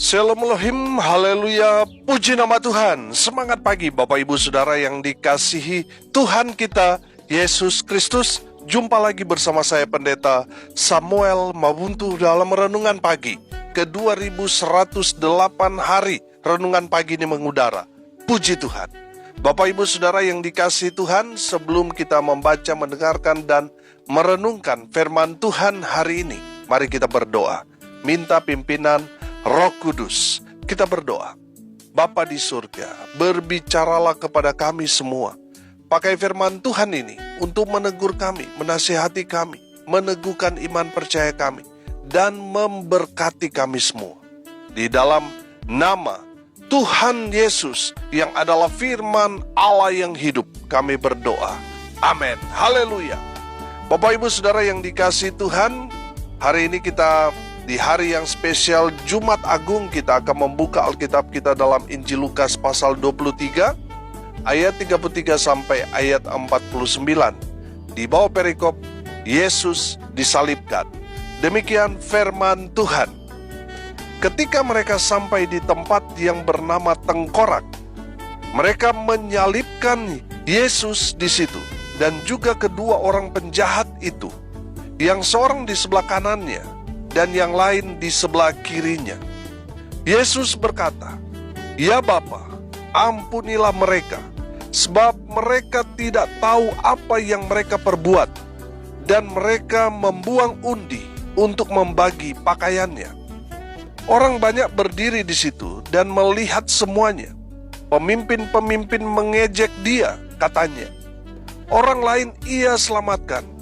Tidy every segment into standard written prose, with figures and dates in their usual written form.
Shalom Elohim, haleluya, puji nama Tuhan. Semangat pagi Bapak Ibu Saudara yang dikasihi Tuhan kita, Yesus Kristus. Jumpa lagi bersama saya Pendeta Samuel Mabuntu dalam Renungan Pagi ke 2108 hari Renungan Pagi ini mengudara. Puji Tuhan. Bapak Ibu Saudara yang dikasihi Tuhan, sebelum kita membaca, mendengarkan, dan merenungkan firman Tuhan hari ini, mari kita berdoa. Minta pimpinan Roh Kudus. Kita berdoa. Bapa di surga, berbicaralah kepada kami semua. Pakai firman Tuhan ini untuk menegur kami, menasihati kami, meneguhkan iman percaya kami, dan memberkati kami semua. Di dalam nama Tuhan Yesus yang adalah firman Allah yang hidup, kami berdoa. Amin. Haleluya. Bapak Ibu Saudara yang dikasihi Tuhan, hari ini kita di hari yang spesial Jumat Agung, kita akan membuka Alkitab kita dalam Injil Lukas pasal 23 ayat 33 sampai ayat 49. Di bawah perikop Yesus disalibkan. Demikian firman Tuhan. Ketika mereka sampai di tempat yang bernama Tengkorak, mereka menyalibkan Yesus di situ, dan juga kedua orang penjahat itu, yang seorang di sebelah kanannya dan yang lain di sebelah kirinya. Yesus berkata, "Ya Bapa, ampunilah mereka, sebab mereka tidak tahu apa yang mereka perbuat." Dan mereka membuang undi untuk membagi pakaiannya. Orang banyak berdiri di situ dan melihat semuanya. Pemimpin-pemimpin mengejek dia, katanya, "Orang lain ia selamatkan.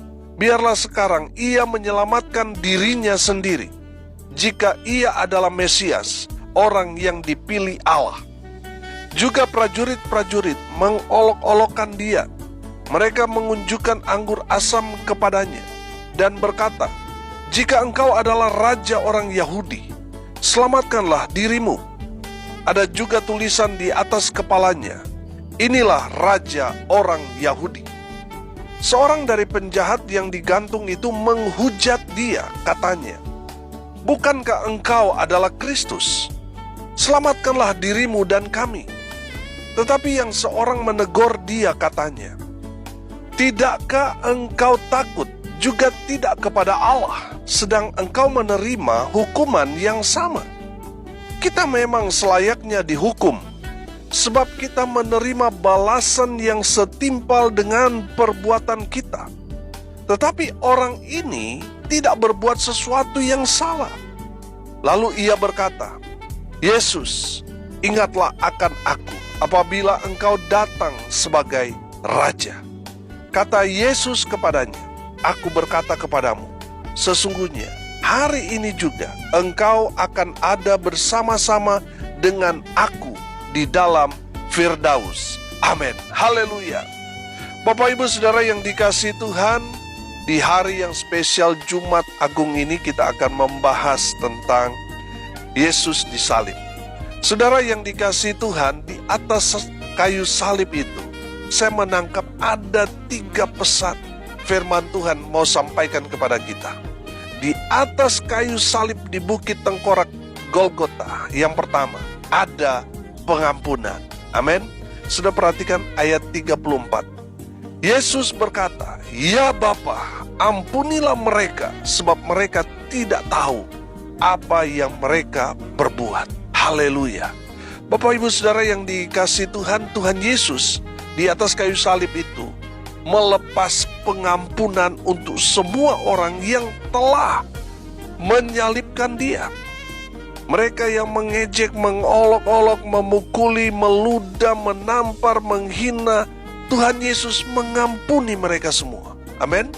Biarlah sekarang ia menyelamatkan dirinya sendiri, jika ia adalah Mesias, orang yang dipilih Allah." Juga prajurit-prajurit mengolok-olokkan dia. Mereka mengunjukkan anggur asam kepadanya dan berkata, "Jika engkau adalah raja orang Yahudi, selamatkanlah dirimu." Ada juga tulisan di atas kepalanya, "Inilah raja orang Yahudi." Seorang dari penjahat yang digantung itu menghujat dia, katanya, "Bukankah engkau adalah Kristus? Selamatkanlah dirimu dan kami." Tetapi yang seorang menegur dia, katanya, "Tidakkah engkau takut juga tidak kepada Allah, sedang engkau menerima hukuman yang sama? Kita memang selayaknya dihukum, sebab kita menerima balasan yang setimpal dengan perbuatan kita. Tetapi orang ini tidak berbuat sesuatu yang salah." Lalu ia berkata, "Yesus, ingatlah akan aku apabila engkau datang sebagai raja." Kata Yesus kepadanya, "Aku berkata kepadamu, sesungguhnya hari ini juga engkau akan ada bersama-sama dengan aku di dalam Firdaus." Amin. Haleluya. Bapak Ibu Saudara yang dikasihi Tuhan, di hari yang spesial Jumat Agung ini kita akan membahas tentang Yesus disalib. Saudara yang dikasihi Tuhan, di atas kayu salib itu saya menangkap ada 3 pesan firman Tuhan mau sampaikan kepada kita. Di atas kayu salib di Bukit Tengkorak Golgota, yang pertama ada pengampunan. Amin. Sudah perhatikan ayat 34. Yesus berkata, "Ya Bapa, ampunilah mereka, sebab mereka tidak tahu apa yang mereka perbuat." Haleluya. Bapak Ibu Saudara yang dikasihi Tuhan, Tuhan Yesus di atas kayu salib itu melepas pengampunan untuk semua orang yang telah menyalibkan dia. Mereka yang mengejek, mengolok-olok, memukuli, meludah, menampar, menghina, Tuhan Yesus mengampuni mereka semua. Amin.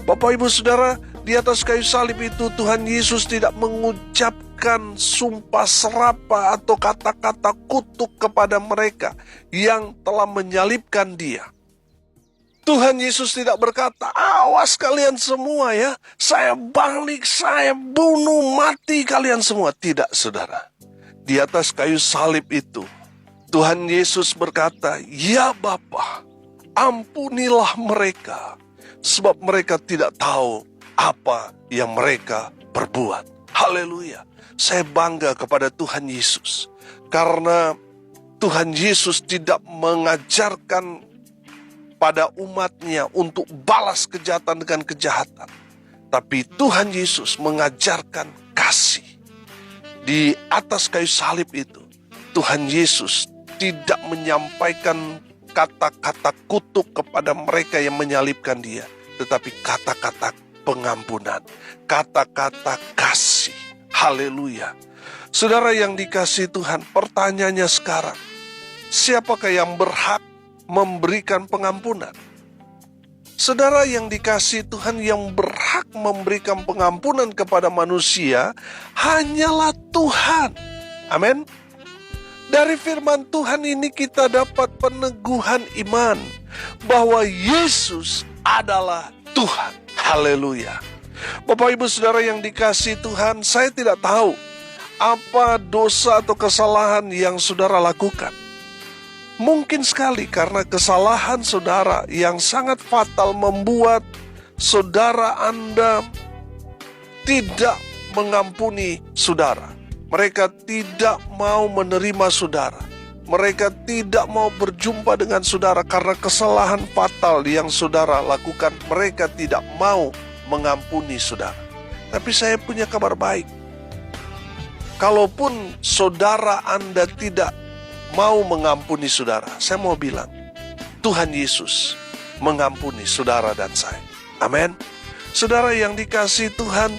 Bapak Ibu Saudara, di atas kayu salib itu Tuhan Yesus tidak mengucapkan sumpah serapah atau kata-kata kutuk kepada mereka yang telah menyalibkan dia. Tuhan Yesus tidak berkata, "Awas kalian semua ya, saya balik, saya bunuh, mati kalian semua." Tidak, saudara. Di atas kayu salib itu Tuhan Yesus berkata, "Ya Bapa, ampunilah mereka, sebab mereka tidak tahu apa yang mereka perbuat." Haleluya. Saya bangga kepada Tuhan Yesus. Karena Tuhan Yesus tidak mengajarkan pada umatnya untuk balas kejahatan dengan kejahatan. Tapi Tuhan Yesus mengajarkan kasih. Di atas kayu salib itu, Tuhan Yesus tidak menyampaikan kata-kata kutuk kepada mereka yang menyalibkan dia, tetapi kata-kata pengampunan, kata-kata kasih. Haleluya. Saudara yang dikasihi Tuhan, pertanyaannya sekarang, siapakah yang berhak memberikan pengampunan? Saudara yang dikasihi Tuhan, yang berhak memberikan pengampunan kepada manusia hanyalah Tuhan. Amin. Dari firman Tuhan ini kita dapat peneguhan iman bahwa Yesus adalah Tuhan. Haleluya. Bapak Ibu Saudara yang dikasihi Tuhan, saya tidak tahu apa dosa atau kesalahan yang saudara lakukan. Mungkin sekali karena kesalahan saudara yang sangat fatal membuat saudara Anda tidak mengampuni saudara. Mereka tidak mau menerima saudara. Mereka tidak mau berjumpa dengan saudara karena kesalahan fatal yang saudara lakukan. Mereka tidak mau mengampuni saudara. Tapi saya punya kabar baik. Kalaupun saudara Anda tidak mau mengampuni saudara, saya mau bilang, Tuhan Yesus mengampuni saudara dan saya. Amin. Saudara yang dikasihi Tuhan,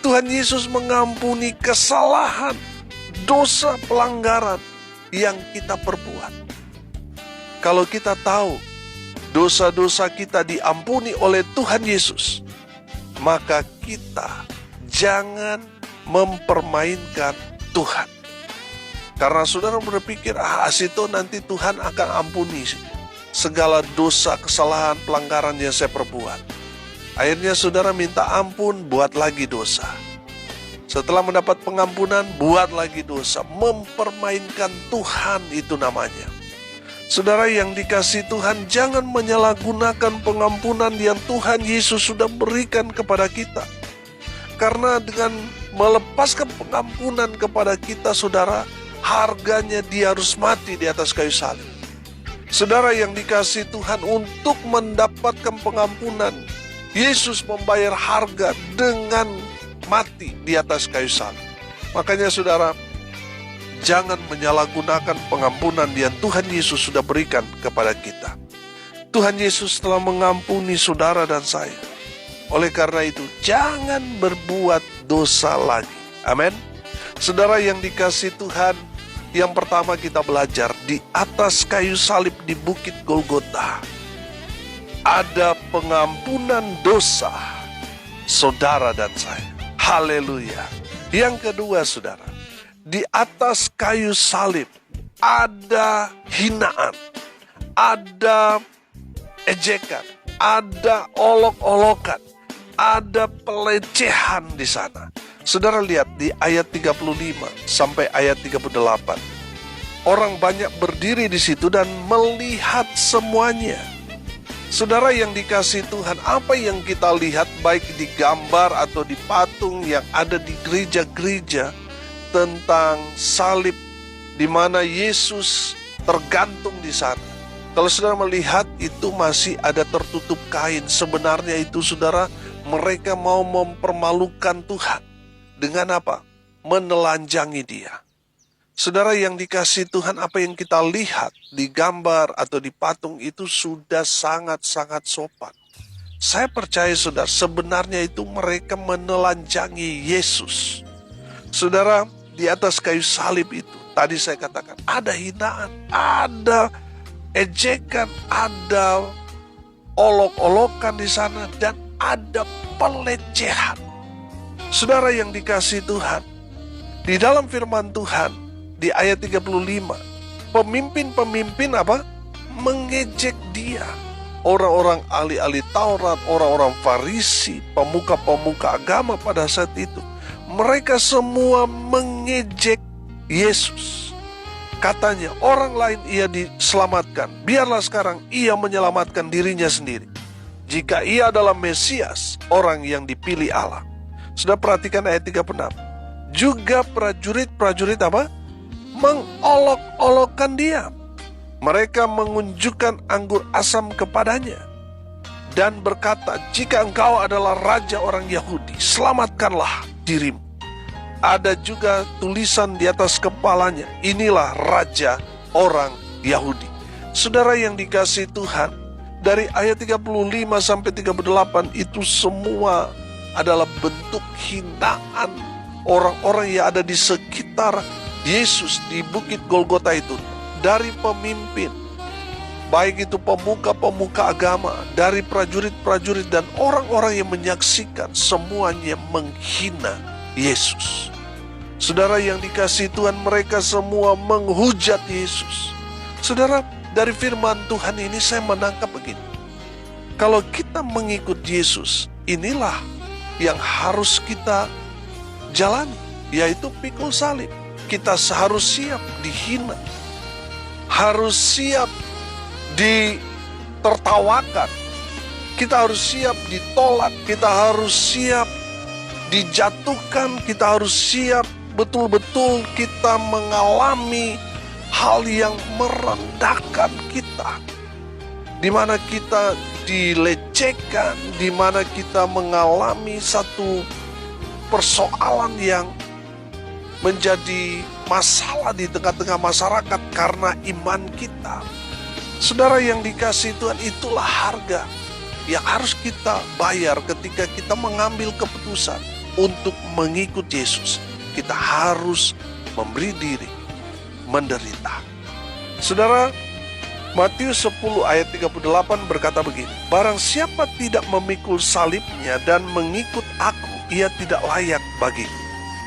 Tuhan Yesus mengampuni kesalahan, dosa, pelanggaran yang kita perbuat. Kalau kita tahu dosa-dosa kita diampuni oleh Tuhan Yesus, maka kita jangan mempermainkan Tuhan. Karena saudara berpikir, situ nanti Tuhan akan ampuni segala dosa, kesalahan, pelanggaran yang saya perbuat. Akhirnya saudara minta ampun, buat lagi dosa. Setelah mendapat pengampunan, buat lagi dosa. Mempermainkan Tuhan itu namanya. Saudara yang dikasihi Tuhan, jangan menyalahgunakan pengampunan yang Tuhan Yesus sudah berikan kepada kita. Karena dengan melepaskan pengampunan kepada kita, saudara, harganya dia harus mati di atas kayu salib. Saudara yang dikasihi Tuhan, untuk mendapatkan pengampunan, Yesus membayar harga dengan mati di atas kayu salib. Makanya saudara, jangan menyalahgunakan pengampunan yang Tuhan Yesus sudah berikan kepada kita. Tuhan Yesus telah mengampuni saudara dan saya. Oleh karena itu, jangan berbuat dosa lagi. Amin. Saudara yang dikasihi Tuhan, yang pertama kita belajar di atas kayu salib di Bukit Golgota, ada pengampunan dosa saudara dan saya. Haleluya. Yang kedua saudara, di atas kayu salib ada hinaan, ada ejekan, ada olok-olokan, ada pelecehan di sana. Saudara lihat di ayat 35 sampai ayat 38. Orang banyak berdiri di situ dan melihat semuanya. Saudara yang dikasihi Tuhan, apa yang kita lihat baik di gambar atau di patung yang ada di gereja-gereja tentang salib di mana Yesus tergantung di sana. Kalau saudara melihat itu masih ada tertutup kain, sebenarnya itu saudara, mereka mau mempermalukan Tuhan. Dengan apa? Menelanjangi dia. Saudara yang dikasihi Tuhan, apa yang kita lihat di gambar atau di patung itu sudah sangat-sangat sopan. Saya percaya saudara, sebenarnya itu mereka menelanjangi Yesus. Saudara, di atas kayu salib itu, tadi saya katakan, ada hinaan, ada ejekan, ada olok-olokan di sana, dan ada pelecehan. Saudara yang dikasihi Tuhan, di dalam firman Tuhan, di ayat 35, pemimpin-pemimpin apa? Mengejek dia. Orang-orang ahli-ahli Taurat, orang-orang Farisi, pemuka-pemuka agama pada saat itu, mereka semua mengejek Yesus. Katanya, orang lain ia diselamatkan, biarlah sekarang ia menyelamatkan dirinya sendiri. Jika ia adalah Mesias, orang yang dipilih Allah. Sudah perhatikan ayat 36. juga prajurit-prajurit apa? Mengolok-olokkan dia. Mereka mengunjukkan anggur asam kepadanya dan berkata, jika engkau adalah raja orang Yahudi, selamatkanlah dirimu. Ada juga tulisan di atas kepalanya, inilah raja orang Yahudi. Saudara yang dikasihi Tuhan, dari ayat 35 sampai 38 itu semua adalah bentuk hinaan orang-orang yang ada di sekitar Yesus di Bukit Golgota itu. Dari pemimpin, baik itu pemuka-pemuka agama, dari prajurit-prajurit dan orang-orang yang menyaksikan, semuanya menghina Yesus. Saudara yang dikasihi Tuhan, mereka semua menghujat Yesus. Saudara, dari firman Tuhan ini saya menangkap begini. Kalau kita mengikut Yesus, inilah yang harus kita jalani, yaitu pikul salib. Kita harus siap dihina, harus siap ditertawakan, kita harus siap ditolak, kita harus siap dijatuhkan, kita harus siap betul-betul kita mengalami hal yang merendahkan kita, di mana kita dilecehkan, di mana kita mengalami satu persoalan yang menjadi masalah di tengah-tengah masyarakat karena iman kita. Saudara yang dikasihi Tuhan, itulah harga yang harus kita bayar ketika kita mengambil keputusan untuk mengikut Yesus. Kita harus memberi diri, menderita. Saudara, Matius 10 ayat 38 berkata begini, barang siapa tidak memikul salibnya dan mengikut aku, ia tidak layak bagiku.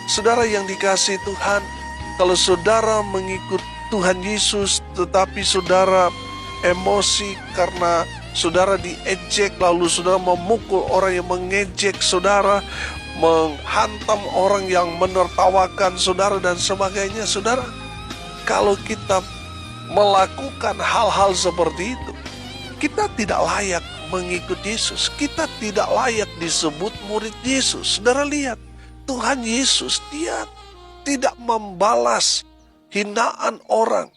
Saudara yang dikasihi Tuhan, kalau saudara mengikut Tuhan Yesus, tetapi saudara emosi karena saudara diejek, lalu saudara memukul orang yang mengejek saudara, menghantam orang yang menertawakan saudara dan sebagainya. Saudara, kalau kita melakukan hal-hal seperti itu, kita tidak layak mengikut Yesus. Kita tidak layak disebut murid Yesus. Saudara lihat, Tuhan Yesus, dia tidak membalas hinaan orang.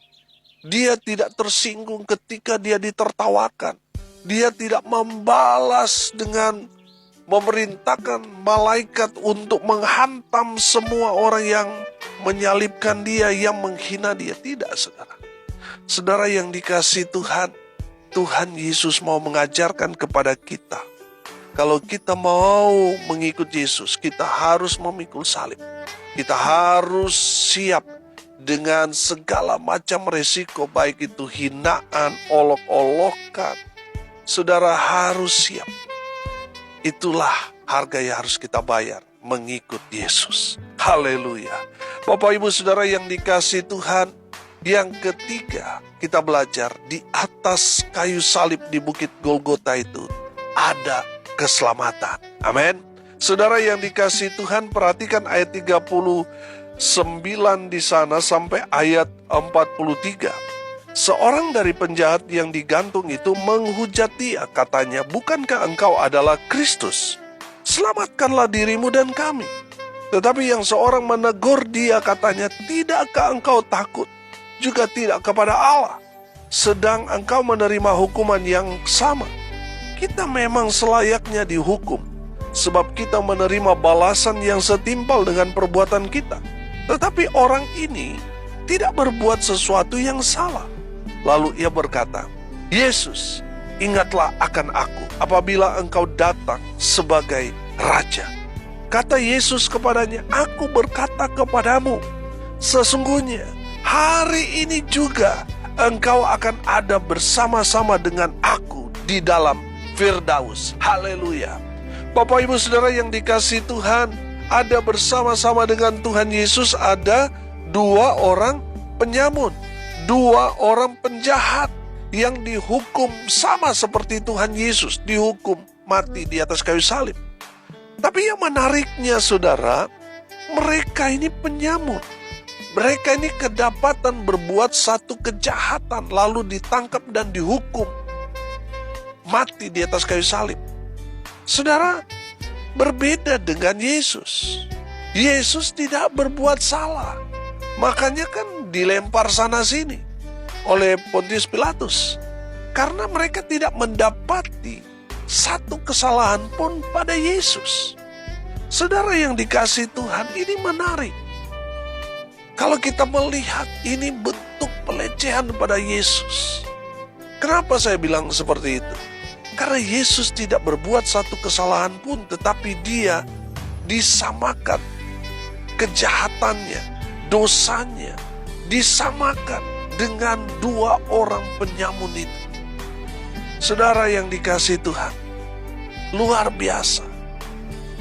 Dia tidak tersinggung ketika dia ditertawakan. Dia tidak membalas dengan memerintahkan malaikat untuk menghantam semua orang yang menyalibkan dia, yang menghina dia. Tidak, saudara. Saudara yang dikasihi Tuhan, Tuhan Yesus mau mengajarkan kepada kita, kalau kita mau mengikut Yesus, kita harus memikul salib. Kita harus siap dengan segala macam resiko, baik itu hinaan, olok-olokan. Saudara harus siap. Itulah harga yang harus kita bayar, mengikut Yesus. Haleluya. Bapak Ibu Saudara yang dikasihi Tuhan, yang ketiga kita belajar, di atas kayu salib di Bukit Golgota itu ada keselamatan. Amin. Saudara yang dikasihi Tuhan, perhatikan ayat 39 di sana sampai ayat 43. Seorang dari penjahat yang digantung itu menghujat dia, katanya, bukankah engkau adalah Kristus? Selamatkanlah dirimu dan kami. Tetapi yang seorang menegur dia, katanya, tidakkah engkau takut juga tidak kepada Allah, sedang engkau menerima hukuman yang sama? Kita memang selayaknya dihukum, sebab kita menerima balasan yang setimpal dengan perbuatan kita. Tetapi orang ini tidak berbuat sesuatu yang salah. Lalu ia berkata, Yesus, ingatlah akan aku apabila engkau datang sebagai Raja. Kata Yesus kepadanya, aku berkata kepadamu, sesungguhnya hari ini juga engkau akan ada bersama-sama dengan aku di dalam Firdaus. Haleluya. Bapak Ibu Saudara yang dikasihi Tuhan, ada bersama-sama dengan Tuhan Yesus ada dua orang penyamun, dua orang penjahat yang dihukum sama seperti Tuhan Yesus, dihukum mati di atas kayu salib. Tapi yang menariknya saudara, mereka ini penyamun. Mereka ini kedapatan berbuat satu kejahatan, lalu ditangkap dan dihukum mati di atas kayu salib. Saudara, berbeda dengan Yesus. Yesus tidak berbuat salah. Makanya kan dilempar sana sini oleh Pontius Pilatus. Karena mereka tidak mendapati satu kesalahan pun pada Yesus. Saudara yang dikasihi Tuhan, ini menarik. Kalau kita melihat ini bentuk pelecehan pada Yesus. Kenapa saya bilang seperti itu? Karena Yesus tidak berbuat satu kesalahan pun, tetapi dia disamakan kejahatannya, dosanya, disamakan dengan dua orang penyamun itu. Saudara yang dikasihi Tuhan, luar biasa.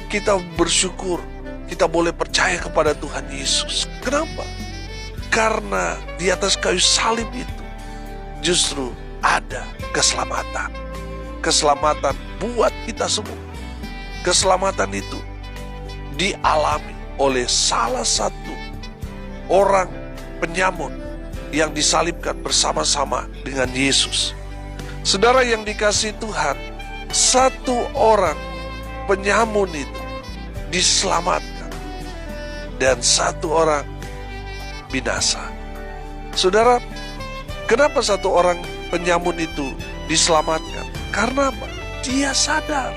Kita bersyukur, kita boleh percaya kepada Tuhan Yesus. Kenapa? Karena di atas kayu salib itu justru ada keselamatan. Keselamatan buat kita semua. Keselamatan itu dialami oleh salah satu orang penyamun yang disalibkan bersama-sama dengan Yesus. Saudara yang dikasihi Tuhan, satu orang penyamun itu diselamatkan dan satu orang binasa. Saudara, kenapa satu orang penyamun itu diselamatkan? Karena apa? Dia sadar.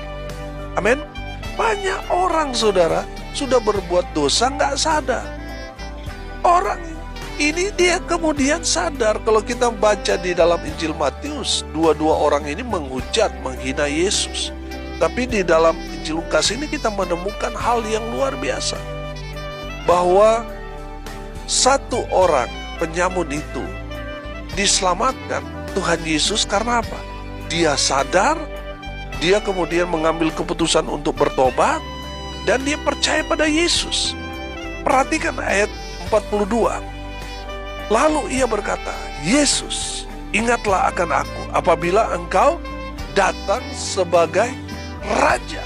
Amin. Banyak orang, saudara, sudah berbuat dosa nggak sadar. Orang ini dia kemudian sadar. Kalau kita baca di dalam Injil Matius, dua-dua orang ini menghujat, menghina Yesus. Tapi di dalam Injil Lukas ini kita menemukan hal yang luar biasa. Bahwa satu orang penyamun itu diselamatkan Tuhan Yesus karena apa? Dia sadar, dia kemudian mengambil keputusan untuk bertobat, dan dia percaya pada Yesus. Perhatikan ayat 42. Lalu ia berkata, Yesus, ingatlah akan aku apabila engkau datang sebagai Raja.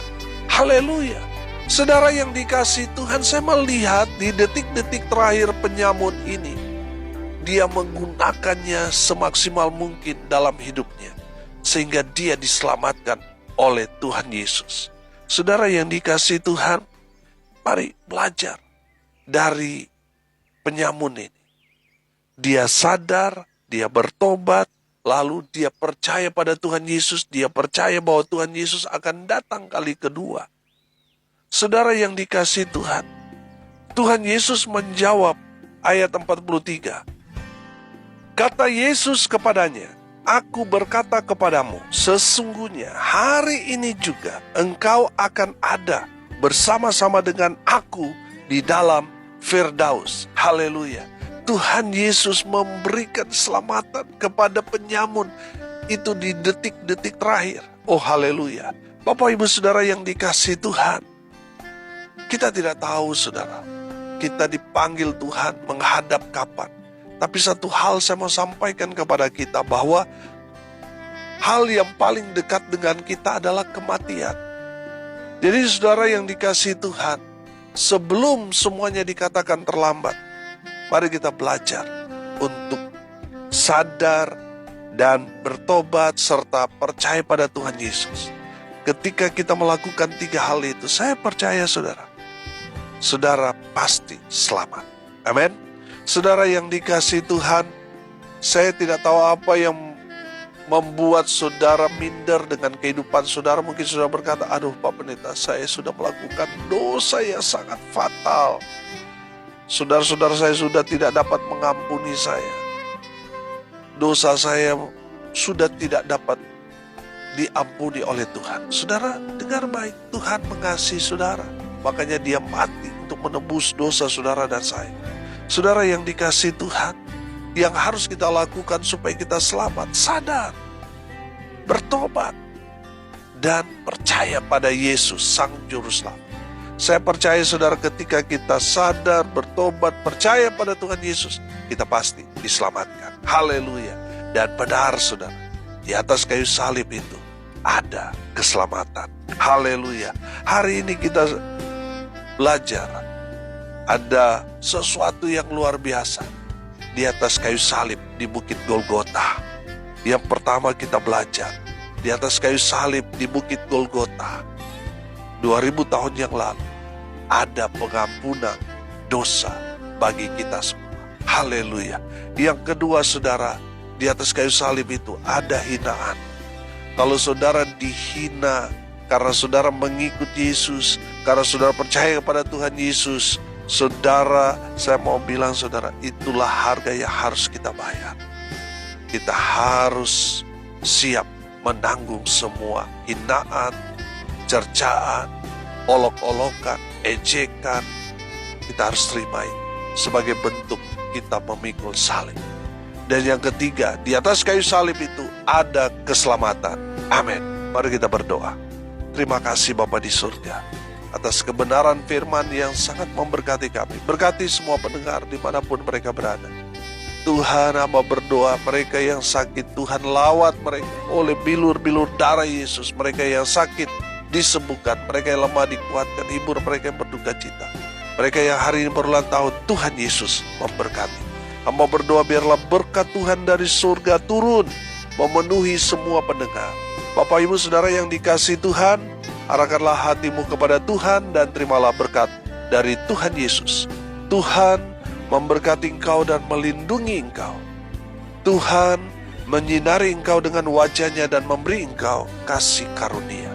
Haleluya. Saudara yang dikasihi Tuhan, saya melihat di detik-detik terakhir penyamun ini, dia menggunakannya semaksimal mungkin dalam hidupnya, sehingga dia diselamatkan oleh Tuhan Yesus. Saudara yang dikasihi Tuhan, mari belajar dari penyamun ini. Dia sadar, dia bertobat, lalu dia percaya pada Tuhan Yesus, dia percaya bahwa Tuhan Yesus akan datang kali kedua. Saudara yang dikasihi Tuhan, Tuhan Yesus menjawab ayat 43. Kata Yesus kepadanya, Aku berkata kepadamu, sesungguhnya hari ini juga engkau akan ada bersama-sama dengan aku di dalam Firdaus. Haleluya. Tuhan Yesus memberikan keselamatan kepada penyamun itu di detik-detik terakhir. Oh haleluya. Bapak ibu saudara yang dikasihi Tuhan, kita tidak tahu saudara, kita dipanggil Tuhan menghadap kapan. Tapi satu hal saya mau sampaikan kepada kita, bahwa hal yang paling dekat dengan kita adalah kematian. Jadi saudara yang dikasihi Tuhan, sebelum semuanya dikatakan terlambat, mari kita belajar untuk sadar dan bertobat serta percaya pada Tuhan Yesus. Ketika kita melakukan 3 hal itu, saya percaya saudara pasti selamat. Amin. Saudara yang dikasihi Tuhan, saya tidak tahu apa yang membuat saudara minder dengan kehidupan saudara. Mungkin saudara berkata, aduh Pak Pendeta, saya sudah melakukan dosa yang sangat fatal. Saudara-saudara saya sudah tidak dapat mengampuni saya. Dosa saya sudah tidak dapat diampuni oleh Tuhan. Saudara, dengar baik, Tuhan mengasihi saudara. Makanya dia mati untuk menebus dosa saudara dan saya. Saudara yang dikasihi Tuhan, yang harus kita lakukan supaya kita selamat, sadar, bertobat, dan percaya pada Yesus, Sang Juru Selamat. Saya percaya saudara, ketika kita sadar, bertobat, percaya pada Tuhan Yesus, kita pasti diselamatkan. Haleluya. Dan benar saudara, di atas kayu salib itu ada keselamatan. Haleluya. Hari ini kita belajar ada sesuatu yang luar biasa di atas kayu salib di Bukit Golgota. Yang pertama kita belajar, di atas kayu salib di Bukit Golgota 2000 tahun yang lalu, ada pengampunan dosa bagi kita semua. Haleluya. Yang kedua, saudara, di atas kayu salib itu ada hinaan. Kalau saudara dihina karena saudara mengikuti Yesus, karena saudara percaya kepada Tuhan Yesus, saudara, saya mau bilang saudara, itulah harga yang harus kita bayar. Kita harus siap menanggung semua hinaan, cercaan, olok-olokan, ejekan. Kita harus terima itu sebagai bentuk kita memikul salib. Dan yang ketiga, di atas kayu salib itu ada keselamatan. Amin. Mari kita berdoa. Terima kasih Bapa di surga atas kebenaran firman yang sangat memberkati kami. Berkati semua pendengar dimanapun mereka berada. Tuhan, hamba berdoa mereka yang sakit, Tuhan lawat mereka oleh bilur-bilur darah Yesus. Mereka yang sakit disembuhkan, mereka yang lemah dikuatkan, hibur mereka yang berduka cita. Mereka yang hari ini berulang tahun, Tuhan Yesus memberkati. Hamba berdoa biarlah berkat Tuhan dari surga turun memenuhi semua pendengar. Bapak Ibu Saudara yang dikasihi Tuhan, arahkanlah hatimu kepada Tuhan dan terimalah berkat dari Tuhan Yesus. Tuhan memberkati engkau dan melindungi engkau. Tuhan menyinari engkau dengan wajahnya dan memberi engkau kasih karunia.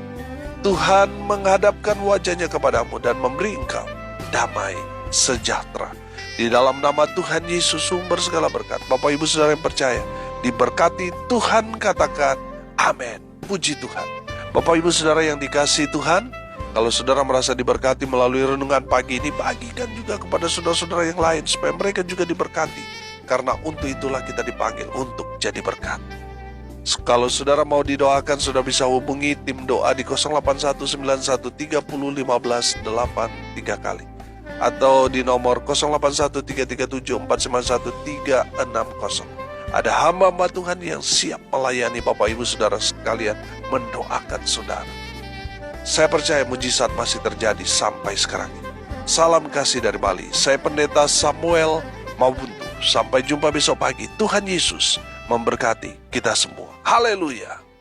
Tuhan menghadapkan wajahnya kepadamu dan memberi engkau damai sejahtera. Di dalam nama Tuhan Yesus sumber segala berkat. Bapak Ibu Saudara yang percaya, diberkati Tuhan, katakan amin. Puji Tuhan. Bapak Ibu Saudara yang dikasihi Tuhan, kalau saudara merasa diberkati melalui renungan pagi ini, bagikan juga kepada saudara-saudara yang lain supaya mereka juga diberkati. Karena untuk itulah kita dipanggil untuk jadi berkat. Kalau saudara mau didoakan, saudara bisa hubungi tim doa di 0819130508 3 kali. Atau di nomor 081337491360. Ada hamba-hamba Tuhan yang siap melayani Bapak Ibu Saudara sekalian, mendoakan saudara. Saya percaya mujizat masih terjadi sampai sekarang ini. Salam kasih dari Bali. Saya Pendeta Samuel Mabuntu. Sampai jumpa besok pagi. Tuhan Yesus memberkati kita semua. Haleluya.